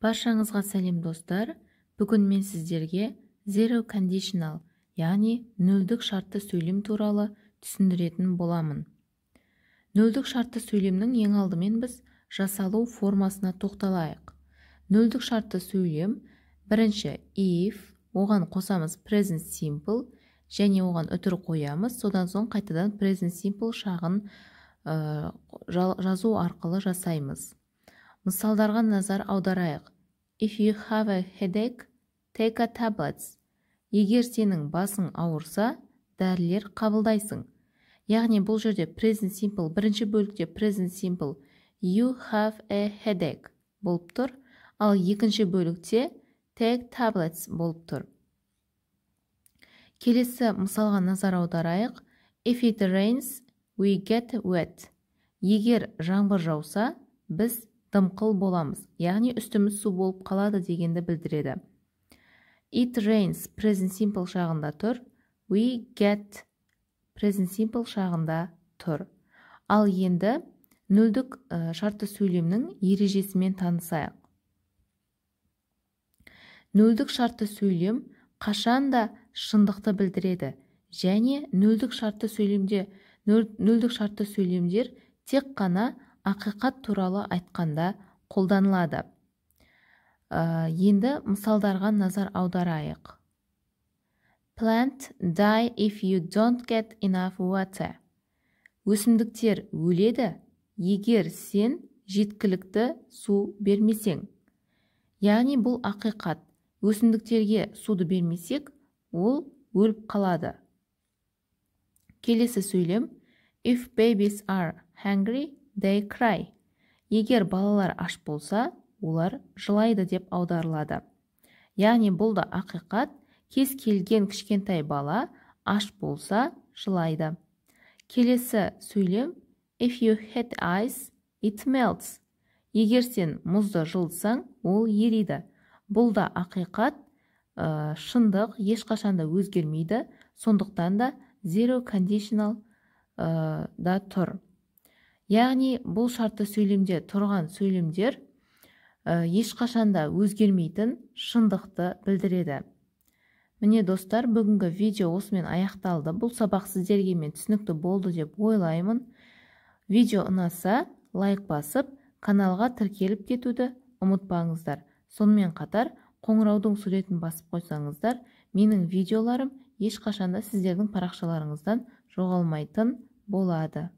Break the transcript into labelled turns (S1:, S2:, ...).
S1: Баршаңызға сәлем достар. Бүгін мен сіздерге zero conditional, яғни нөлдік шартты сөйлем туралы түсіндіретін боламын. Нөлдік шартты сөйлемнің ең алдымен біз жасалу формасына тоқталайық. Нөлдік шартты сөйлем бірінші if, оған қосамыз present simple және оған үтір қоямыз, содан соң қайтадан present simple шағын жазу арқылы жасаймыз. Мысалдарға назар аударайық. If you have a headache, take a tablets. Егер сенің басың ауырса, дәрілер қабылдайсың. Яғни бұл жерде present simple, бірінші бөлікте present simple you have a headache болып тұр, ал екінші бөлікте take tablets болып тұр. Келесі мысалға назар аударайық. If it rains, we get wet. Егер жаңбыр жауса, біз дымқыл боламыз, яғни үстіміз су болып қалады дегенді білдіреді. It rains present simple шағында тұр, we get present simple шағында тұр. Ал енді нөлдік шартты сөйлемнің ережесімен танысайық. Нөлдік шартты сөйлем қашанда шындықты білдіреді және нөлдік шартты сөйлемдер тек қана ақиқат туралы айтқанда қолданылады. Енді мысалдарға назар аударайық. Plant die if you don't get enough water. Өсімдіктер өледі, егер сен жеткілікті су бермесең. Яғни бұл ақиқат. Өсімдіктерге суды бермесек, ол өліп қалады. Келесі сөйлем. If babies are hungry, they cry. Егер балалар аш болса, олар жылайды деп аударылады. Яғни бұл да ақиқат, кез келген кішкентай бала аш болса, жылайды. Келесі сөйлем. If you hit ice, it melts. Егер сен мұзды жылытсаң, ол ериді. Бұл да ақиқат, шындық ешқашанда өзгермейді, сондықтан да zero conditional да тұр. Яғни бұл шартты сөйлемде тұрған сөйлемдер ешқашанда өзгермейтін шындықты білдіреді. Міне достар, бүгінгі видео осымен аяқталды. Бұл сабақ сіздерге мен түсінікті болды деп ойлаймын. Видео ұнаса, лайк басып, каналға тіркеліп кетуді ұмытпаңыздар. Сонымен қатар, қоңыраудың суретін басып қойсаңыздар, менің видеоларым ешқашанда сіздердің парақшаларыңыздан жоғалмайтын болады.